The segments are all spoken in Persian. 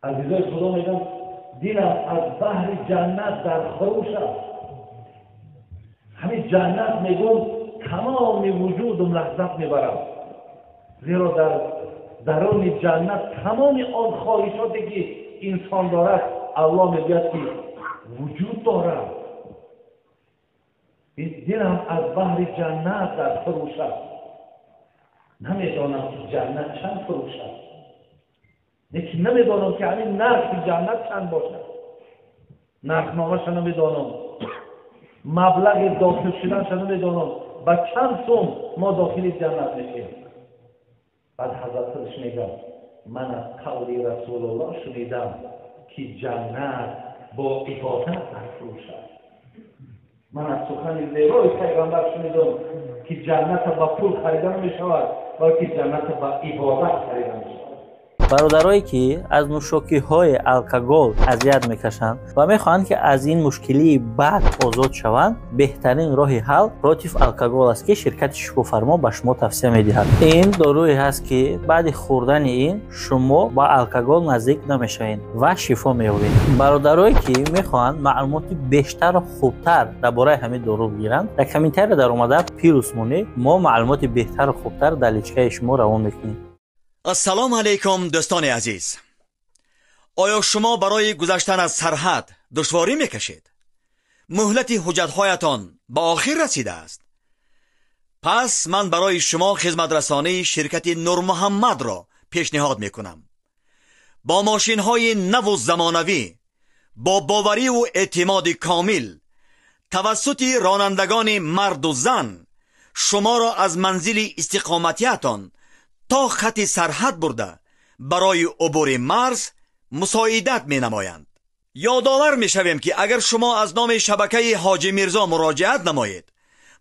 عزیزای خدا میگن دلم از بحر جنت در خروش است. همین جنت میگم تمام وجودم لذت میبرم، زیرا در درون جنت تمام آن خواهشاتی که انسان دارد الله میگوید که وجود دارد. دلم از بحر جنت در فروش است. نمیدانم که جنت چند فروش است، لیکن نمیدانم که همین نرخ جنت چند باشد. نرخنامه‌اش نمیدانم، مبلغ داخل شدنش نمیدانم، با چند سوم ما داخل جنت میشیم. بعد حضرت خودش میگه من از قول رسول الله شنیدم که جنت با عبادت در فروش است. من از سخن زیبای پیغمبر شنیدم که جنت با پول خریده نمیشود، بلکه جنت با عبادت خریده میشود. برادرایی که از نوشاکی‌های الکل اذیت میکشند و میخواهند که از این مشکلی بعد آزاد شوند، بهترین راه حل راتیف الکل است که شرکت شفافرما به شما توصیه میدهد. این دارویی هست که بعد خوردن این شما با الکل نزدیک نمیشوید و شفا مییابید. برادرایی که میخواهند معلومات بیشتر و خوبتر درباره همین دارو بگیرند، در کامنتر در اومده پیروز مونی ما معلومات بهتر و خوبتر در لیچکه شما روان میکنیم. السلام علیکم دوستان عزیز. آیا شما برای گذشتن از سرحد دشواری میکشید؟ مهلت حجت‌هایتان به آخر رسیده است. پس من برای شما خدمت رسانی شرکت نور محمد را پیشنهاد میکنم. با ماشین‌های نو و زمانوی، با باوری و اعتماد کامل توسط رانندگان مرد و زن شما را از منزل استقامتیتان تا خط سرحد برده برای عبور مرز مساعدت می نمایند. یادآور می شویم که اگر شما از نام شبکه حاجی میرزا مراجعت نمایید،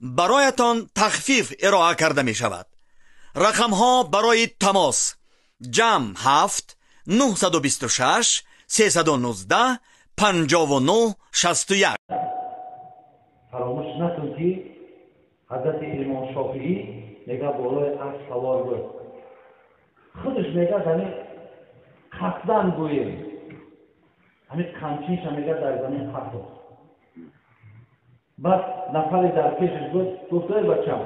برایتان تخفیف ارائه کرده می شود. رقم ها برای تماس جمع 7 926 319 59 61. فراموش نکن که حضرت امام شافعی میگه بالای عرش سوار بود. خودش میگه زمین قصدن گویم، همین قمچینش هم میگه در زمین قصد. بعد نفری در پیشش گفت ای بچم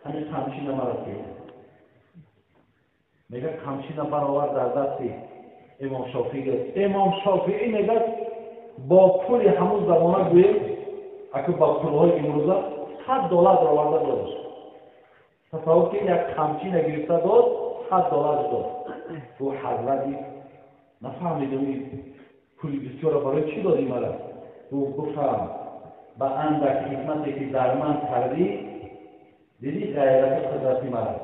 همین قمچین مرا گویم. میگه قمچین برآور در دستی امام شافعی گفت. امام شافعی میگه با پول همون زمانه گویم، اگه با پولهای امروزه $100 آورده دادش. تصور که یک قمچین گرفته داد $100 داد. تو حضرتی نفهمیدم پول بسیار برای چی دادی مرا؟ تو گفتم با اندک خدمتی که در من کردی دیدی غیرت قدرتی مرا.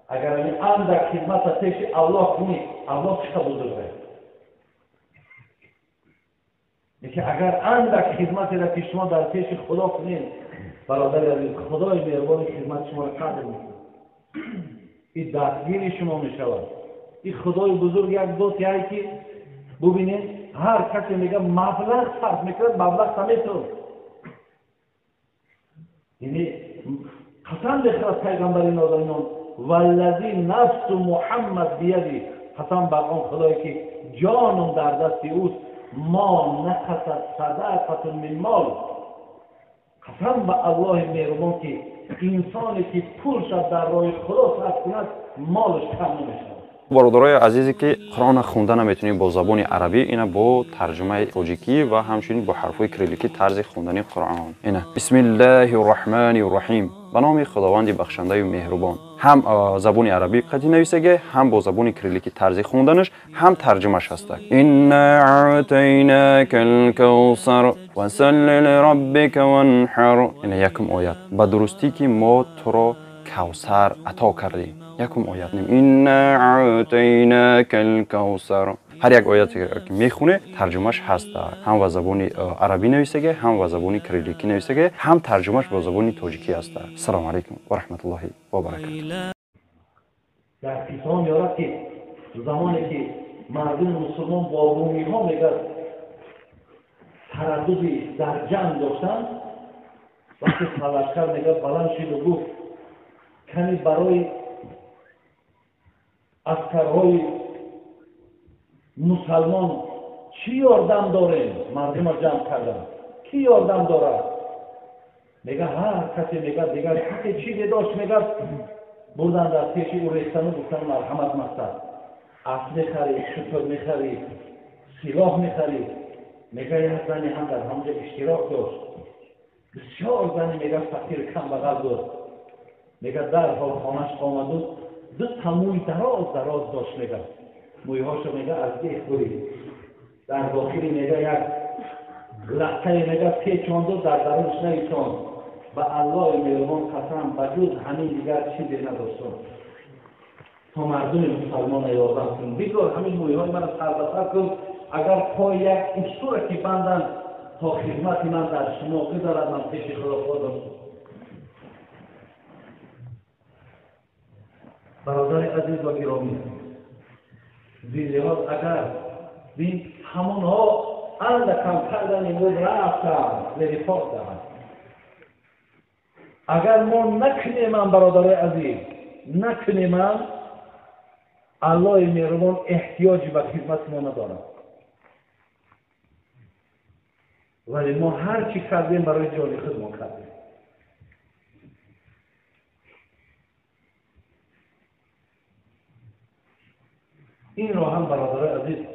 اگر این اندک خدمت پیش الله کنی، الله چه بزرگه؟ یکی اگر اندک خدمتی را که شما در پیش خدا کنید، برادر عزیز، خدای مهربان خدمت شما را قدر میکنه. این دستگیر شما میشود. این خدای بزرگ یک ذاتی هست که ببینید هر کسی میگه مبلغ صرف میکنه، مبلغ سمیتون. یعنی قسم بخورد پیغمبر نازنین والذی نفس محمد بیدی، قسم بر آن خدایی که جانم در دست اوست، ما نقصت صدقه من مال. قسم به الله مهربان که انسانی که پولش در راه خدا صرف کند مالش کم نمیشه. برادرای عزیزی که قرآن خونده نمیتونیم با زبان عربی، اینا با ترجمه تاجیکی و همچنین با حرفای کریلیکی طرز خوندن قرآن. اینا بسم الله الرحمن الرحیم، به نام خداوند بخشنده و مهربان. هم زبان عربی قدی نویسه، هم با زبان کریلیکی طرز خوندنش، هم ترجمهش هست. انا اعطیناک الکوثر فصل لربک وانحر. اینا یکم آیت به درستی که ما تو را کوثر عطا کردیم. یکم آیت نیم انا اعطیناک الکوثر. هر یک آیتی که میخونه ترجمهش هست، هم با زبان عربی نویسه، هم با زبان کریلیکی نویسه، هم ترجمهش با زبان تاجیکی هست. السلام علیکم و رحمت الله و برکاته. در کتاب میاد که زمانی که مردم مسلمان با رومی ها میگه ترددی در جنگ داشتن، وقتی لشکر میگه بلند شد و گفت کمی برای عسکرهای مسلمان چی یاردم داریم؟ مردم را جمع کردن. کی یاردم دارد؟ میگه هر کسی میگه دیگر کسی چیزی داشت میگه بردن در پیش او ریختن و گفتن مرحمت مقصد اسب میخرید، شتر میخرید، سلاح میخرید. میگه یک زنی هم در همونجا اشتراک داشت. بسیار زنی میگه فقیر کم بغل بود. میگه در حال خانش آمد و دو تا موی دراز داشت. میگه مویهاشو میگه از دیخ برید. در داخلی میگه یک لحظه میگه پیچاند و در درونش نیچاند. به الله مهربان قسم بجز همین دیگر چیزی نداشتم تا مردم مسلمان یادم کن. بگذار همین مویهای من سر به سر کن. اگر پای یک اصول که بندن تا خدمت من در شما بدارد من پیش خدا خودم. برادر عزیز و گرامی، زیلهاز اگر بین همونها اندکم کردن بود رفتن لرفاق دهند. اگر ما نکنیم برادر عزیز نکنیم، الله مهربان احتیاجی به خدمت ما ندارد. ولی ما هر چی کردیم برای جان خود ما کردیم. این را هم برادر عزیز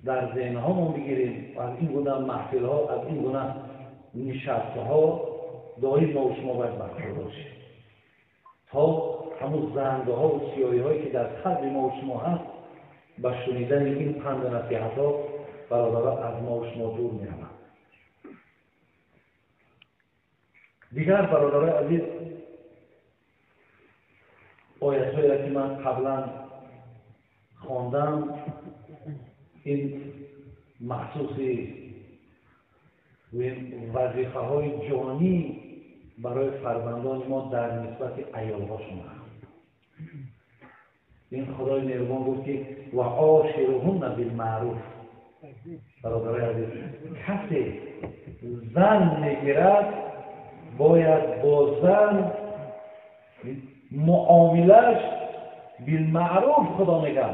در ذهن ها ما بگیریم و از این گونه محفل ها، از این گونه نشست ها داریم ما و شما باید برخورد باشیم تا همون زنده ها و سیاهی هایی که در قلب ما و شما هست با شنیدن این پند و نصیحت ها برادر از ما و شما دور می روند. دیگر برادر عزیز آیت هایی که من قبلا خواندم این مخصوصی وظیفه های جانی برای فرزندان ما در نسبت عیال هاشون هست. این خدای مهربان گفت که و عاشرهن بالمعروف. برادر عزیز کسی زن میگیرد باید با زن معاملش بالمعروف خدا میگه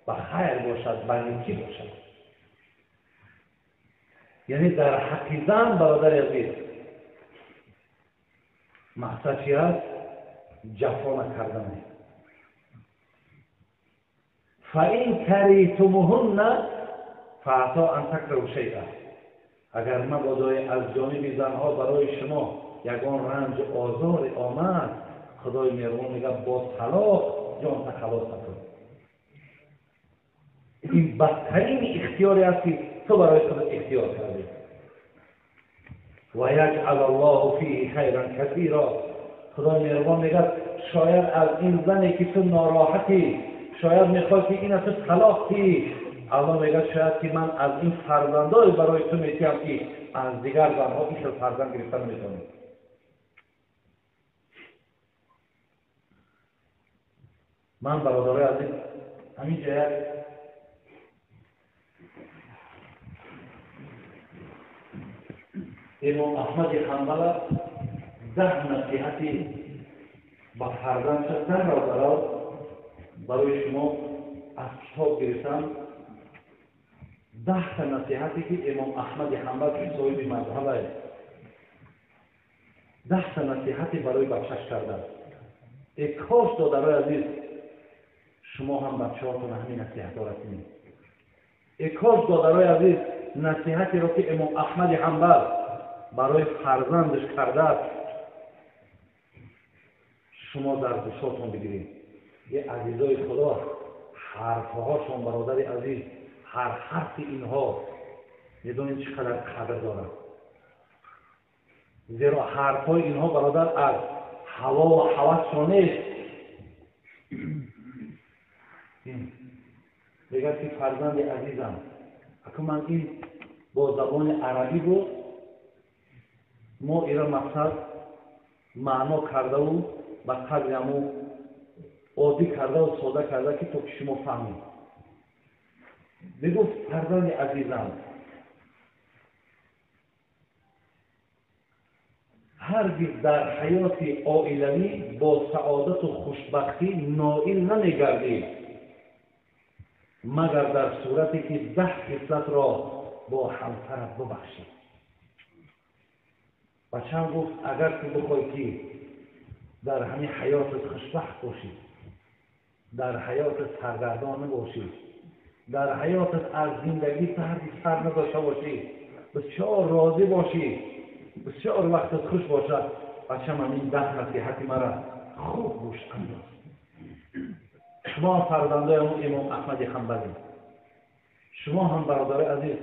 و خیر باشد، بنیکی باشد. یعنی در حق زن برادر عزیز مقصد چی هست؟ جفا نکردن. فَإِنْ كَرِهْتُمُوهُنَّ فَعَسَىٰ أَنْ تَكْرَهُوا شَيْئًا. اگر مبادا از جانب زنها برای شما یگان رنج آزار آمد، خدای مهربان میگه با طلاق جان خلاص کن. این بدترین اختیاری است که تو برای خودت اختیار کردی. و یجعل الله فیه خیرا کثیرا. خدای مهربان میگه شاید از این زنی که تو ناراحتی، شاید میخواد که این از تو طلاق دی، الله میگه شاید که من از این فرزندای برای تو میتیم که از دیگر زنها ایشو فرزند گرفتن میتونی. من برادر عزیز همین جهت امام احمد حنبل 10 نصیحتی با فرزند شدن را برای شما از کتاب گرفتم. 10 نصیحتی که امام احمد حنبل که صاحب مذهب است 10 نصیحتی برای بچه‌اش کرده. یک کاش دادرای عزیز شما هم بچه‌هاتون همین نصیحت را کنید. یک کاش دادرای عزیز نصیحتی را که امام احمد حنبل برای فرزندش کرده شما در گوشاتون بگیرید. یه عزیزای خدا حرفهاشون برادر عزیز هر حرف اینها میدونید چقدر قدر دارن. زیرا حرفهای اینها برادر از هوا و هوس نیست. بگه که فرزند عزیزم اگه من این با زبان عربی بود ما ایران مقصد معنا کرده و با قدرمو عادی کرده و ساده کرده که تو که شما فهمید. بگو فرزند عزیزم هرگز در حیات عائلوی با سعادت و خوشبختی نائل نمیگردید مگر در صورتی که 10 خصلت را با همسرت ببخشی. بچه‌م گفت اگر تو بخوای که در همین حیاتت خوشبخت باشی، در حیاتت سرگردان نباشی، در حیاتت از زندگی تردی سر نداشته باشی، بسیار راضی باشی، بسیار وقتت خوش باشد، بچه‌م این 10 نصیحت مرا خوب گوش انداز. شما فرزندای امام احمد حنبلی، شما هم برادر عزیز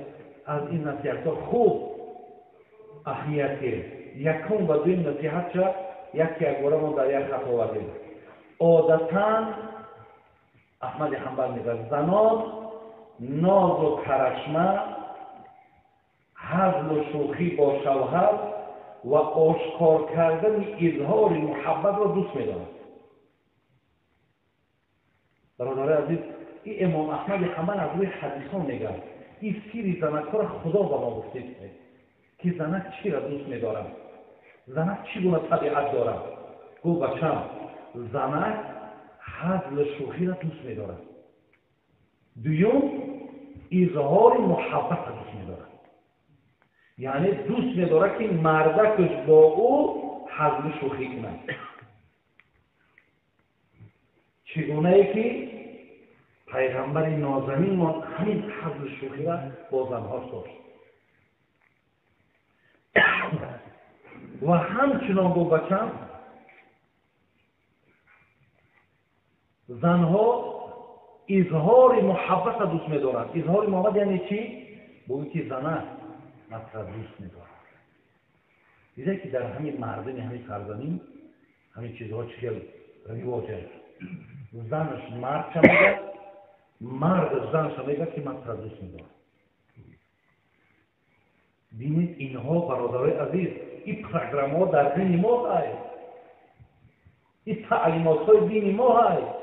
از این نصیحت‌ها خوب اهمیت گیرید. یکم و دویم نصیحت شد، یکی اگوره ما در یک خط آوردیم. عادتاً احمد حنبل میگه زنان ناز و کرشمه، هزل و شوخی با شوهر و آشکار کردن اظهار محبت را دوست می‌دارند. برادر عزیز، این امام احمد حنبل از روی حدیثان میگه این سیری زنک را خدا به ما گفته که زنک چی را دوست می‌دارند، زنک چگونه طبیعت دارد. گفت بچه‌م زنک هزل شوخی را دوست می‌دارد. دوم اظهار محبت را دوست می‌دارد. یعنی دوست می‌دارد که مردکش با او هزل شوخی کنند. چگونه ای که پیغمبر نازنین ما همین هزل شوخی را با زنهاش داشت و همچنان با بچم زنها اظهار محبت را دوست می‌دارند. اظهار محبت یعنی چی؟ بگویی که زنه مثلا دوست می‌دارد. دیده که در همین مردم همین سرزمین همین چیزها چیل رواجه. زنش مرد شمیده، مرد زن شمیده که مثلا دوست می‌دارد. بینید اینها برادرای عزیز، این پروگرام‌ها در دین ما هست، این تعلیمات‌های دین ما هست.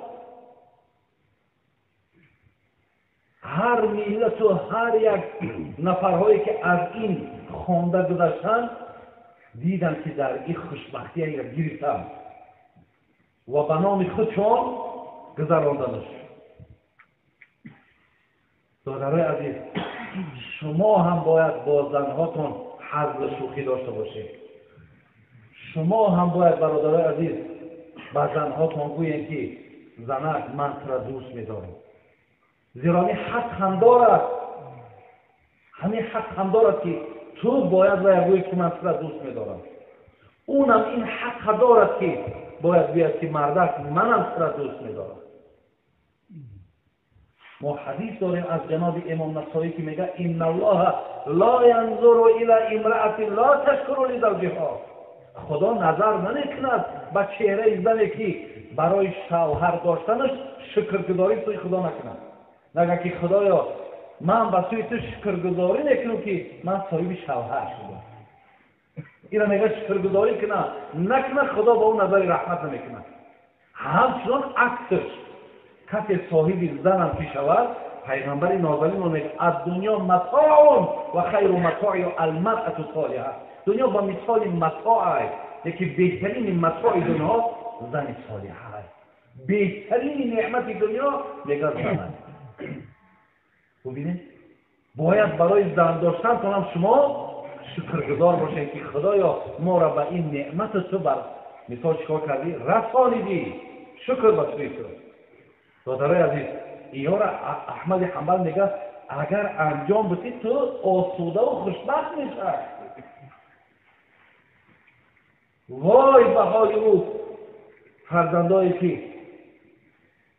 هر ملت و هر یک نفرهایی که از این خوانده گذشتن دیدن که در این خوشبختی را گرفتن و به نام خودشان گذراندنش. برادرای عزیز، شما هم باید با زنهاتون هزل شوخی داشته باشید. شما هم باید برادرای عزیز با زنهاتون گویید که زنک من تو را دوست می‌دارم. زیرا این حق هم دارد، همین حق هم دارد که تو باید بگویی که من تو را دوست می‌دارم. اونم این حق دارد که باید بیاد که مردک منم تو را دوست می‌دارم. ما حدیث داریم از جناب امام نسائی که میگه ان الله لا ينظر الى امرأة لا تشکر لزوجها. خدا نظر نمیکند به چهره زنی که برای شوهر داشتنش شکرگزاری سوی خدا نکند. نگه که خدایا من به سوی تو شکرگزاری نکنم که من صاحب شوهر شدم. اینا میگه شکرگزاری کنه نکنه، خدا با اون نظر رحمت نمیکنه. همچنان عکسش کسی صاحب زنم که شود، پیغمبر نازنین میگه الدنیا متاع و خیر متاع المرأة الصالحة. دنیا با مثال متاع است، یکی بهترین متاع دنیا زن صالحه است. بهترین نعمت دنیا میگه زن. ببینید باید برای زن داشتن هم شما شکرگزار باشید که خدایا ما را به این نعمت تو بر مثال چیکار کردی رسانیدی، شکر به سوی تو. برادرای عزیز، اینا را احمد حنبل میگه اگر انجام بدی تو آسوده و خوشبخت میشی. وای به حال او فرزندایی که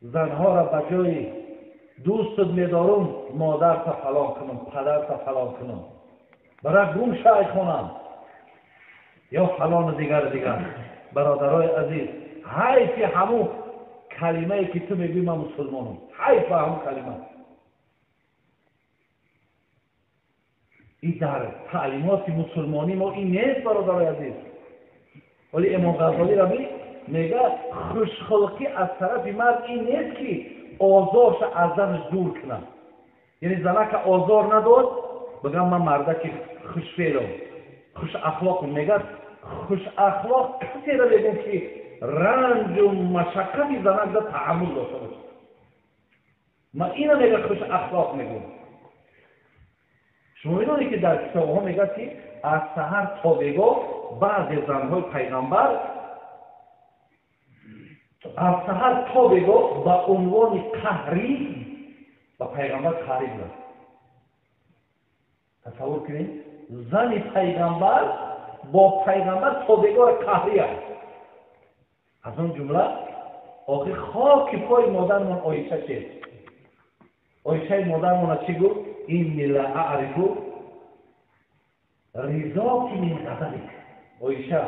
زنها را به جای دوستت میدارم مادر تا فلان کنم، پدر تا فلان کنم، برای گم شای کنم یا فلان دیگر. برادرای عزیز، حیف همون کلمه ای که تو میگی من مسلمانم، حیف همون کلمه. این در تعلیمات مسلمانی ما این نیست برادرای عزیز. ولی امام غزالی را میگه خوشخلقی از طرف مرد این نیست که آزارش از زنش دور کنه. یعنی زنه که آزار نداد بگم من مردک خوشفعلم، خوش اخلاقم. میگه خوش اخلاق کسی را بگم که رنج و مشقتی زنک را تحمل داشته باشه. من اینا میگه خوش اخلاق میگم. شما میدونید که در کتاب ها میگه که از سحر تا بگاه بعضی زنهای پیغمبر از سحر تا بگاه با عنوان قهری و پیغمبر قهری بود. تصور کنید زن پیغمبر با پیغمبر تا بگاه قهری است. از اون جمله آخه خاک پای مادرمان عایشه چه؟ عایشه مادرمان چی گفت؟ اینی لاعرف رضاک من غضبک. عایشه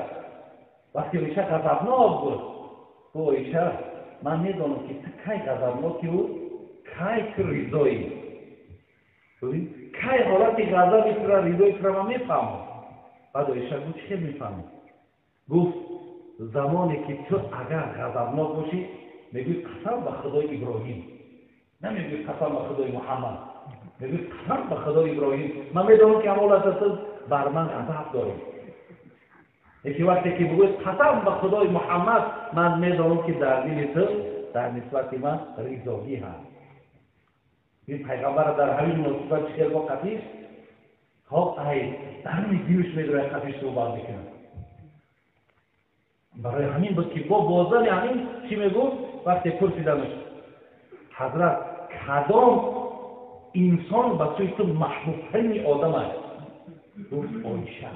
وقتی عایشه غضبناک بود گفت عایشه من میدونم که تو کی غضبناکی و کی رضایی. ببین کی حالتی غضبی تو را رضایی تو را من میفهمم. بعد عایشه گفت چه میفهمی؟ گفت زمانی که تو اگر غضبناک باشی میگوی قسم به خدای ابراهیم، نمیگوی قسم به خدای محمد، میگوی قسم به خدای ابراهیم من میدونم که اولاد تو بر من غضب داری. یکی وقتی که بگوی قسم به خدای محمد من میدونم که در دل تو در نسبت من رضایی هست. این پیغمبر در همین مناسبت خیلی با قدیس خب ای در همین دیوش میدونه قدیس رو باز میکنه. برای همین بود که با بازار همین چی میگفت وقتی پرسیدمش حضرت کدام انسان به سوی تو محبوب ترین آدم است؟ گفت عایشه.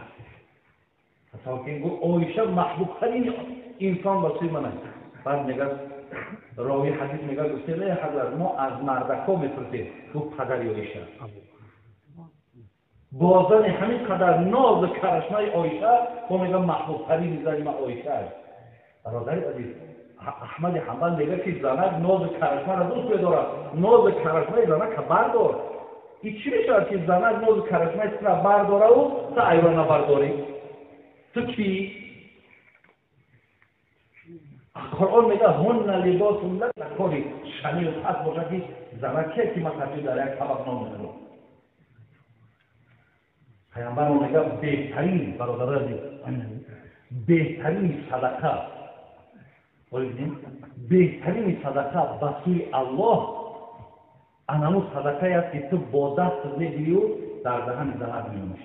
تصور کنید گفت عایشه محبوب ترین انسان به سوی من است. بعد میگه راوی حدیث میگه گفت نه حضرت ما از مردکا میپرسیم. گفت پدر عایشه. بازن همین قدر ناز و کرشمه عایشه با میگه محبوب ترین زن ما عایشه است. برادر عزیز احمد حنبل میگه که زنک ناز و کرشمه را دوست بدارد. ناز و کرشمه زنک بردار. این چی میشه که زنک ناز و کرشمه را برداره و تو ایوان نبرداری؟ تو کی؟ قرآن میگه هن لباس لکم کاری شنی و پس باشه که زنک که من تفسیر در یک طبق نام میکنم. پیامبر میگه بهترین برادر عزیز بهترین صدقه بهترین صدقه به سوی الله انمو صدقه است که تو با دست میگیری و در دهن زنک میونیش.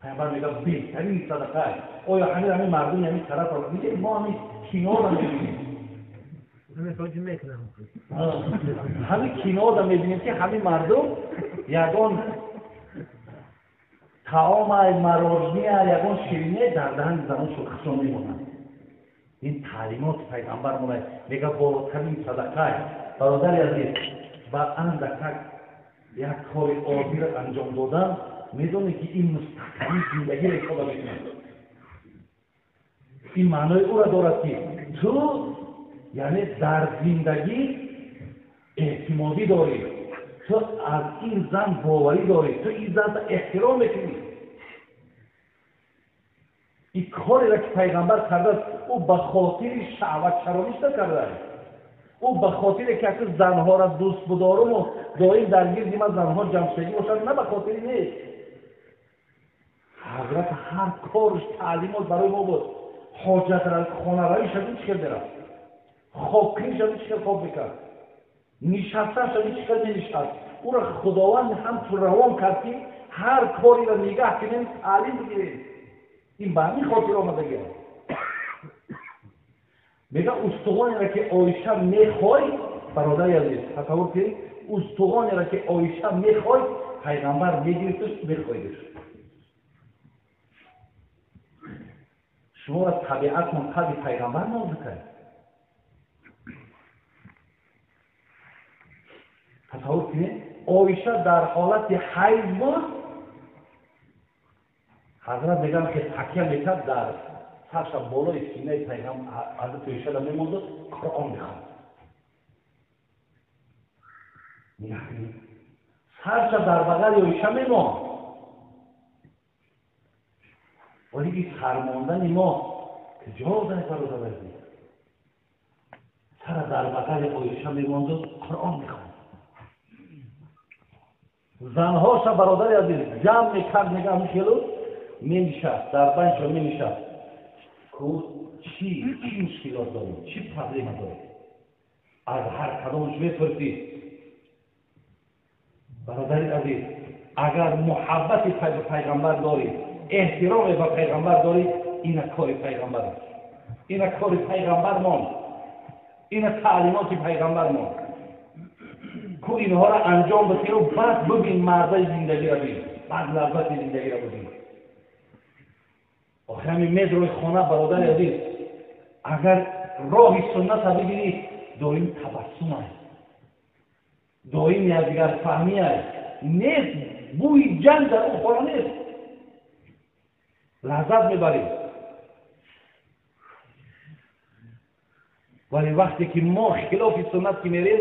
پیامبر میگه بهترین صدقه است. آیا همین مردم همین طرف رو میگه ما همین کنار رو میبینیم همین کنار رو میبینیم که همین مردم یگان طعام مراجنی یگان شیرینی در دهن زنان شخصان میمونند. این تعلیمات پیغمبر میگه بالاترین صدقه است. برادر عزیز با اندک یک کار عادی را انجام دادن میدونه که این مستقلی زندگی را ایجاد میکنه. این معنای او را دارد که تو یعنی در زندگی اعتمادی داری، تو از این زن باوری داری، تو این زن احترام میکنی. این کاری را که پیغمبر کرده او به خاطر شهوت شرانیش نکرده. او به خاطر که زنها را دوست بدارم و دائم در گرد من زنها جمع باشن نه به خاطر نیست. حضرت هر کارش تعلیمات برای ما بود. حاجت را خانه رایی شدید چکر دارم، خواب کنی شدید چکر خواب بکرد، نشسته شدید چکر ننشست. او را خداوند هم تو روان کرد که هر کاری را نگاه کنیم تعلیم بگیریم. این به همین خاطر آمده گرد. میگه استخوانی را که عایشه میخوای برادر عزیز تصور کنید استخوانی را که عایشه میخوای پیغمبر میگیرتش میخوایدش. شما را طبیعت منقضی پیغمبر نازو کرد. تصور کنید عایشه در حالت حیض بود. حضرت میگم که تکیه میکرد در سرش بالای سینه پیغمبر حضرت عایشه را میموند قرآن میخواند. یعنی سرش در بغل عایشه میموند. ولی این سرماندن ما کجا زنی برادر عزیز سر در بغل عایشه میموند قرآن میخواند. زنهاش برادر عزیز جمع میکرد میگه میشلو مینشست در بنش مینشست که چی مشکلات داریم چی پرابلم داریم. از هر کدامش بپرسید. برادر عزیز، اگر محبت به پیغمبر دارید، احترام به پیغمبر دارید، این کار پیغمبر است. این کار پیغمبر ماند، این تعلیمات پیغمبر ماند که اینها را انجام بدید و بعد ببین مرزای زندگی را ببین، بعد لذت زندگی را ببین. آخه همین مید روی خانه برادر عزیز، اگر راه سنت را بگیرید، دائم تبسم است، دائم یکدیگر فهمی است، نیست بوی جنگ در اون خانه نیست، لذت میبرید. ولی وقتی که ما خلاف سنت که میریم،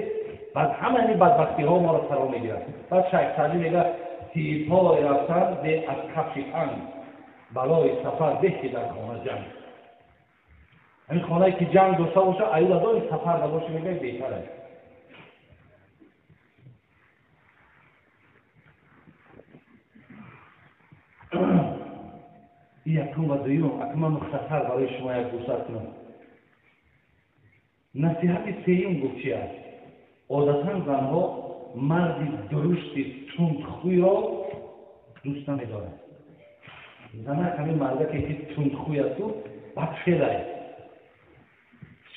بعد همه این بدبختی ها ما را فرا میگیرد. بعد شیخ سعدی میگه تیپا رفتن به از کفش تنگ، بلای سفر بهی در خانه جنگ. این خانه که جنگ داشته باشه، ایولا داری سفر نباشه، میگه بهتر است. این یکم و دویم، اکنون مختصر برای شما یک گوشت کنم. نصیحت سیوم گفت چی است؟ عادتا زنها مرد درشتی تند خوی را دوست نمی‌دارند. زنها کمی مرد که تند خوی است و بدخیل است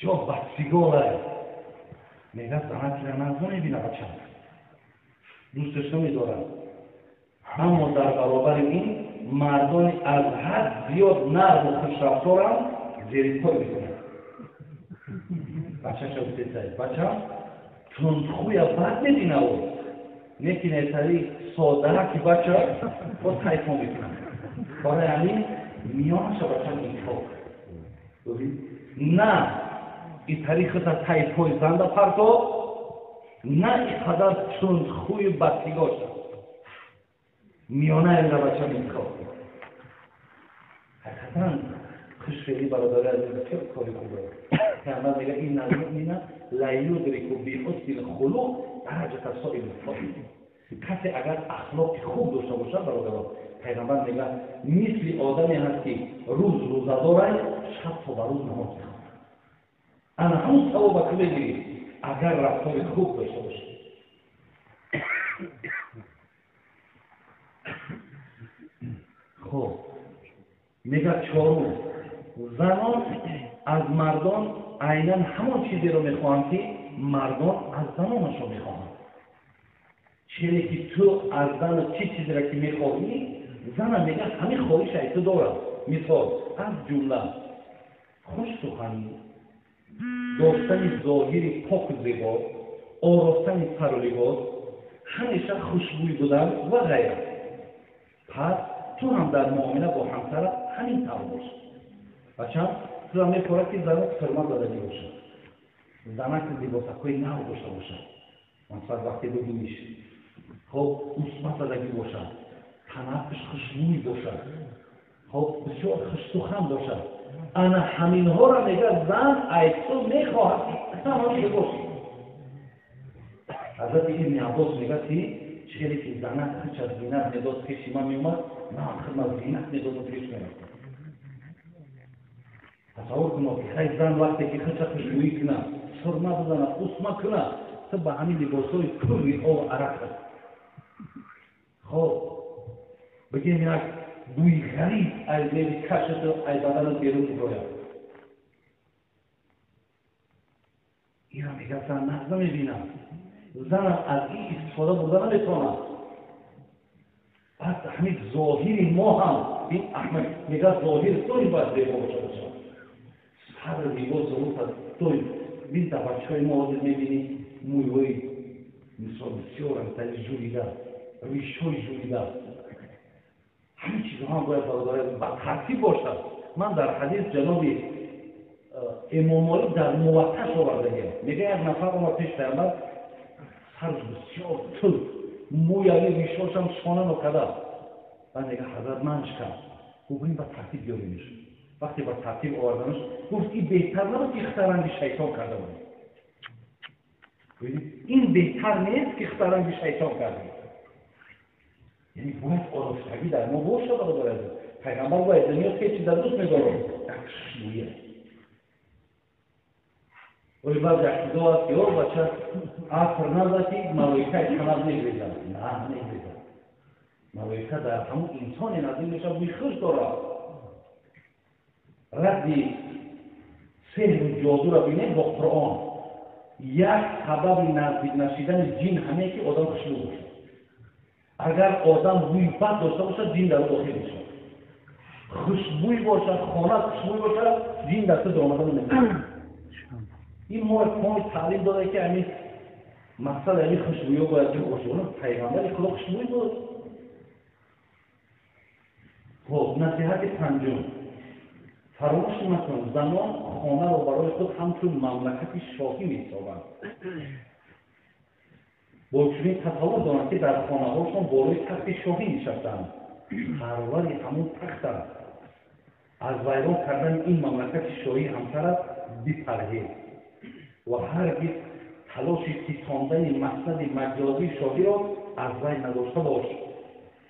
یا بدسیگال است، میگه زنها که نظر نمی‌بینه بچه دوستش نمی‌دارند. اما در برابر این مردان از حد زیاد نرم و خوشرفتارند، زیر پای می‌کنند. بچه شو بسید، بچه تندخوی بد میدینه او میکنه تری ساده که بچه با تایفا میکنه برای همین میانش بچه انتخاب نه این طریق تا تایفای زنده پرتا، نه اینقدر تندخوی بدتیگاش میانه این بچه انتخاب. حقیقتا خوشفعلی برادر عزیز چه کاری خوبه. پیامبر میگه این المؤمن لا یدرک بحسن خلق درجه صائم الفاطر. کسی اگر اخلاق خوب داشته باشه برادران، پیغمبر میگه مثل آدمی هست که روزه داره، شب تا به روز نماز میخونه. انا همون ثواب که بگیری اگر رفتار خوب داشته باشه. خب میگه چهارم، زنان از مردان عیناً همون چیزی رو میخواهند که مردان از زنانشون میخواهند. چیزی که تو از زن چی چیزی را که میخواهی، زن میگه همین خواهش ای تو دارم. مثال از جمله خوش سخنی، داشتن ظاهری پاک و زیبا، آراستن سر و لباس، همیشه خوشبوی بودن و غیره. پس تو هم در معامله با همسر همین طور باش. بچه تو هم میخوره که زنات فرمان دادنی باشه، زنات لباسکوی نو داشته باشه، مثلا وقتی ببینیش خب عصمت دادگی باشه، تنفش خوشبوی باشه، خب بسیار خوش سخن باشه. انا همین ها را میگه زن ای تو میخواهد اصلا همین باشی. حضرت ابن عباس میگه که چیزی که زنت هیچ از زینت نداد پیش من میومد، نه خیلی از زینت نداد پیش میرفت. تصور کنم که خیلی زن وقتی که خیلی خوشبویی کنه، سرمه بزنه، عصمت کنه، تو به همین لباسای کلی آب عرق هست. خب بگیم یک بوی غریب از زیر کشت و از بدن بیرون می‌آید. این را میگه زن نظر میبینم، زن از این استفاده بودن نمیتونه. پس همین ظاهری ما هم این احمد میگه ظاهر توی باید زیبا باشه. هر لباس ضرورت است. توی بین تا بچه‌های ما حاضر میبینی مویوی مثال بسیار انتری جوریده، ریشوی جوریده. همین چیزها هم باید با ترتیب باشد. من در حدیث جناب امام مالک در موطأ آورده میگه یک نفر اومد پیش پیامبر، سرش بسیار طول، موی علی ریشاش هم شانه نکرده. بعد میگه حضرت منش کرد، گفتیم با ترتیب بیارینش. وقتی با ترتیب آوردنش گفت این بهتر نبود که اخترنگ شیطان کرده بود. این بهتر نیست که اخترنگ شیطان کرده. یعنی باید آراستگی در ما باشه برادر عزیز. پیغمبر باید دنیا که چی در دوست می‌داره؟ خوشبویی. ولی بعد اقتدا است که او بچه عصر نزدی ملائکه کنار نگریزن. نه نگریزن. ملائکه در همون انسان نزدیک میشه بوی خوش داره. ردی سحر و جادو را بینید با قرآن. یک سبب نزدیک نشیدن جن همه که آدم خوشبو باشه. اگر آدم بوی بد داشته باشه جن در او داخل میشه. خوشبوی باشه، خانه خوشبوی باشه، جن در تو آمدن نمیشه. این ما تعلیم داده که همین مثلا همین خوشبویی ها باید باشه. پیغمبر خدا خوشبویی بود. خب نصیحت پنجم، فراموش نکن زنان خانه را برای خود همچون مملکت شاهی می‌سازند. با چنین تصور دارند که در خانه‌هاشون بالای تخت شاهی نشستند. پرور همون تخت است. از ویران کردن این مملکت شاهی همسر است بپرهیز و هرگز تلاش ستاندن مقصد مجازی شاهی را از وی نداشته باش.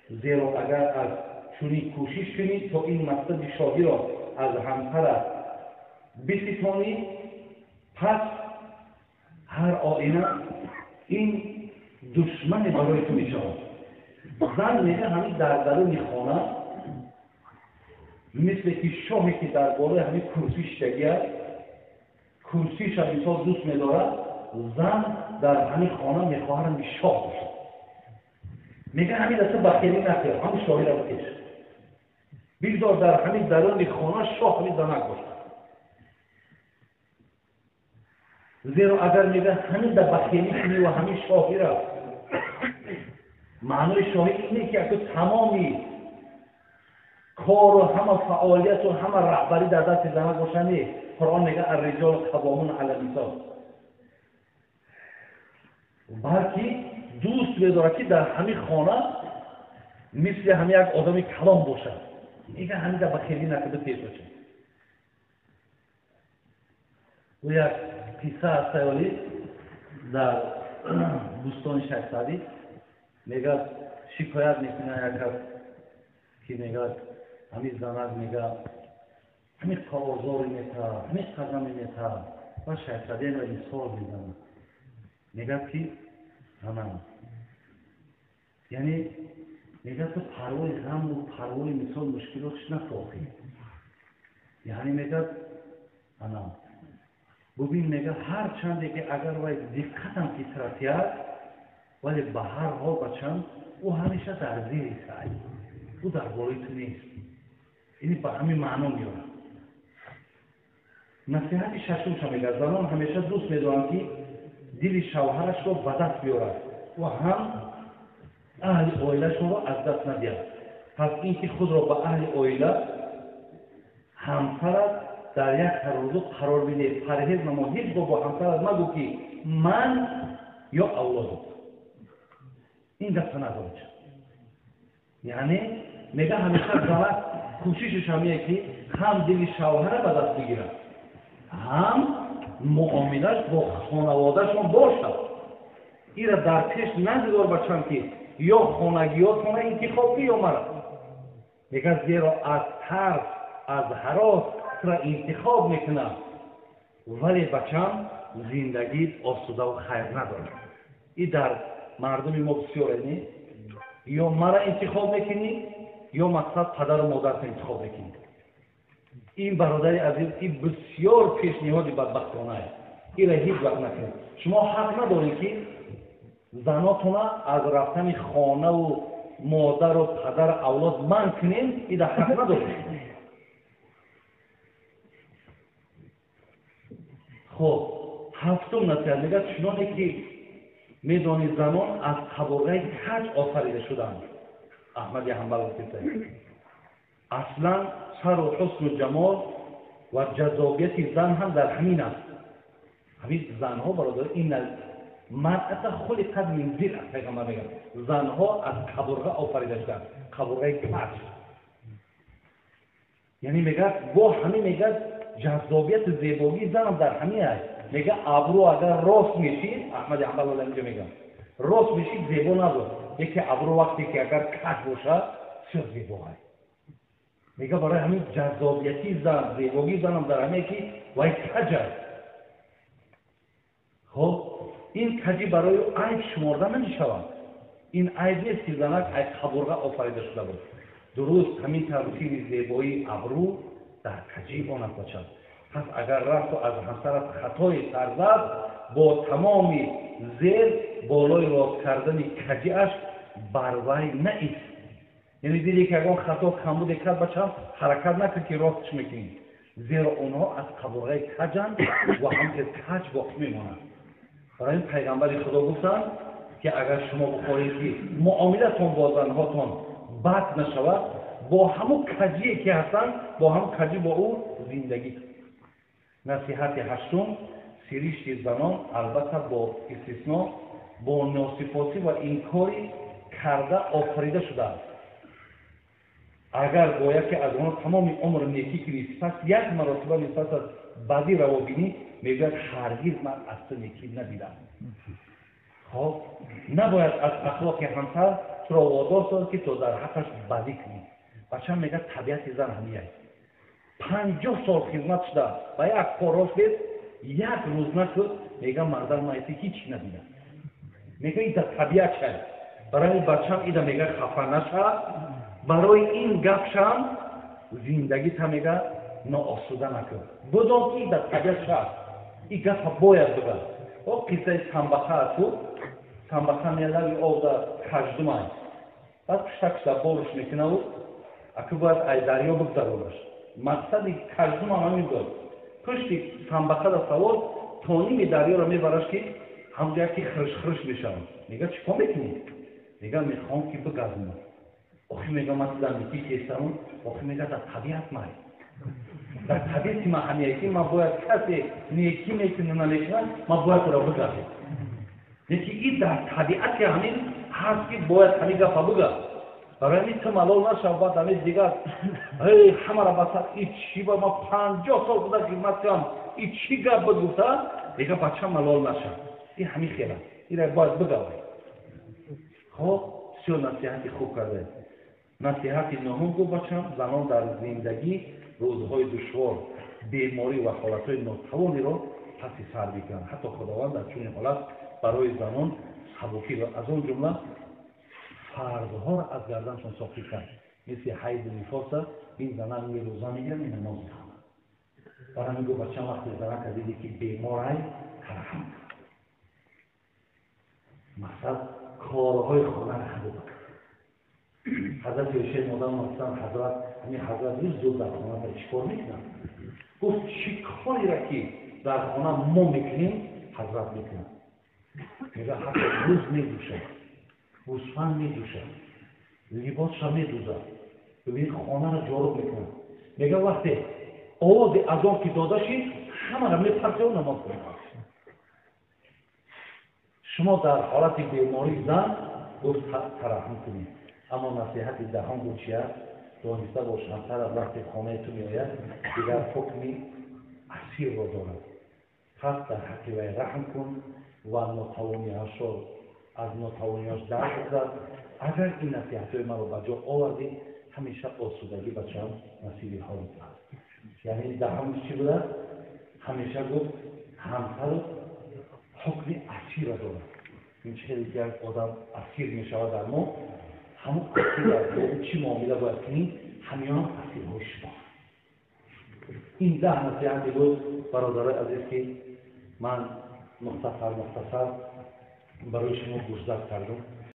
زیرا اگر از چنین کوشش کنی تا این مقصد شاهی را از همسرت بستانی، پس هر آینه این دشمن برای تو می شود. زن میگه همین در درون خانه مثل که شاهی که در بالای همین کرسیش شگیه، کرسیش هم مثال دوست میداره، زن در همین خانه میخواهد همین شاه باشه. میگه همین دسته بخیلی نکرد، همین شاهی را بکش. بگذار در همین درون خانه شاه همین زنک باشه. زیرا اگر میگه همین در بخیلی کنی و همین شاهی را، معنای شاهی اینه که تو تمامی کار و همه فعالیت و همه رهبری در دست زنک باشه. قرآن میگه الرجال قوامون علی النساء. بلکه دوست بداره که در همین خانه مثل همین یک آدم کلام باشه. میگه همین در بخیلی نکرده پیش باشه. و یک قصه از سیالی در بوستان شیخ سعدی میگه شکایت میکنه یک کس که میگه همین زنک میگه همین کارزاری میتا، همین قدمی میتا و شیخ سعدی را مثال میزنه. میگه که همین یعنی میگه تو پروای غم و پروای مثال مشکلاتش نساخی. یعنی میگه انا ببین میگه هر چند که اگر وای دقتم که ترافیات ولی به هر حال بچم او همیشه در زیر سعی او در بالای تو نیست. یعنی به همین معنا میاره. نصیحت ششمش میگه زنان همیشه دوست میدارن که دل شوهرش رو به دست بیارد و هم اهل اویلهشون رو از دست ندید. پس اینکه خود را به اهل اویله همسرت در یک ترازو قرار بده. پرهیز نما، هیچ با همسرت مگو که من یا اولادم. این دست نداره. یعنی میگه همیشه زنک کوششش همیه که هم دل شوهر به دست بگیره، هم معاملش با خانوادهشون باشه. این را در پیش نگذار بچم که یا خانگیاتونه انتخاب یا مرد. میگه زیرا از ترس از هراس را انتخاب میکنه ولی بچم زندگی آسوده و خیر نداره. این در مردم ما بسیار نی یا مرا انتخاب میکنی یا مقصد پدر و مادر انتخاب میکنی. این برادری عزیز این بسیار پیشنهادی بدبختانه است. این را هیچ وقت نکنید. شما حق ندارید که زناتون از رفتن خانه و مادر و پدر اولاد منع کنین. این را حق ندارید. خب هفتم نصیحت میگه چنانه که میدانی زنان از قبرگاه کج آفریده شدند. احمد حنبل گفته اصلا سر و حسن و جمال و جذابیت زن هم در همین است. همین زنها برادر این مرأت خلقت من ضلع پیغمبر میگه زنها از قبرگاه آفریده شدند. قبرگاه کج یعنی میگه با همین میگه جذابیت زیبایی زن هم در همین است. میگه ابرو اگر راست میشید احمد حنبل اینجا میگه راست میشید زیبا نداره. یکی ابرو وقتی که اگر کج باشه چه زیبا است. میگه برای همین جذابیتی زن زیبایی زن هم در همین که وای کج است. خب این کجی برای عیب شمرده نمیشود. این عیب نیست که زنک از قبرغه آفریده شده بود. درست همین ترتیب زیبایی ابرو در کجی آن باشد. پس اگر رفت و از همسرت خطای سر زد، با تمام زیر بالای راست کردن کجیش بر وی نایست. یعنی دیدی که اگر خطا کمبود کرد بچم حرکت نکرد که راستش میکنی، زیرا اونها از قبرغه کجند و هم از کج باقی میمونند. برای این پیغمبر خدا گفتند که اگر شما بخواهید که معاملتون با زنهاتون بد نشود، با همون کجی که هستند با هم کجی با او زندگی. نصیحت هشتم، سریشت زنان البته با استثناء با ناصفاتی و انکاری کرده آفریده شده است. اگر باید که از آن تمام عمر نیکی کنی پس یک مرتبه نسبت از بدی روا بینی، میگوید هرگز من اصلا نیکی ندیدم. خب نباید از اخلاق همسر تو را وادار سازد که تو در حقش بدی کنی. بچه میگه طبیعت زن همیه 50 سال خدمت شده و یک کاراش بید یک روز نشد، میگه مردم مایتی هیچ ندیدم. میگه این در طبیعت شد. برای بچم ایده میگه خفه نشد. برای این گپشم زندگی تا میگه ناآسوده نکرد. بدون که این در طبیعت شد. این گپ باید بگه. او قصه سنبخه هست بود. سنبخه میلوی او در کجدم هست. بعد پشتکش در بارش میکنه بود. اکو باید ای دریا بگذارونش. مقصد کجدم هم همین دارد. پشتی سنبخه در سوال تانیم دریا را میبرش که همونجا که خرش میشم. میگه چیکار میکنی؟ میگه میخوام که بگذارم. آخی میگه من در نیکی کستم. آخی میگه در طبیعت مای. در طبیعت ما همیتی ما باید کسی نیکی میکنه نمیکنه ما باید را بگذارم. نیکی این در طبیعت همین هست که باید همین گفت بگه. برای این که ملال نشد بعد همین دیگر همه را بسید این چی با ما 50 سال بوده خدمت کنم این چی گفت بگفته دیگه بچه ملال نشد. این همین خیلی این را باید بگه. خب سیو نصیحتی خوب کرده. نصیحتی نهم گفت بچم زنان در زندگی روزهای دشوار بیماری و حالتهای ناتوانی را پس سر میکنند. حتی خداوند در چنین حالت برای زنان سبکی را از اون جمله فرضها را از گردنشان ساقط کرد. مثل حیض و نفاس این زنان می روزه میگیرن این نماز میخوانند. برای میگو بچم وقتی زنان که دیدی که بیمار های ترحم مثلا کارهای خانه را خبر بکن. حضرت یوشی مادم مستم حضرت روز زود در خانه را چکار میکنم؟ گفت چی کاری را که در خانه ما میکنیم حضرت میکنم. میگه حتی روز میدوشد گوسفند میدوشد لباسش را میدوزد ببین خانه را جارو میکنم. میگه وقتی آواز اذان که داده شید همه را میپرسه و نماز کنید. شما در حالت بیماری زن گفت ترحم کنید. اما نصیحت دهم بود چیه؟ دانسته باش همسر از وقتی خانه تو میآید دیگر حکمی اسیر را دارد. پس در حق وی رحم کن و ناتوانی‌هاش را از ناتوانی‌هاش درک بزد. اگر این نصیحت‌های من رو به جا آوردی همیشه آسودگی بچه‌ام نصیب حالت است. یعنی دهمش چی بوده؟ همیشه گفت همسر حکم اسیر را دارد. این چیزی که آدم اسیر می‌شود در ما همون اسیر را چی معامله باید کنی همیان اسیرهای شما. این 10 نصیحتی بود برادرای عزیز که من مختصر برای شما گوشزد کردم.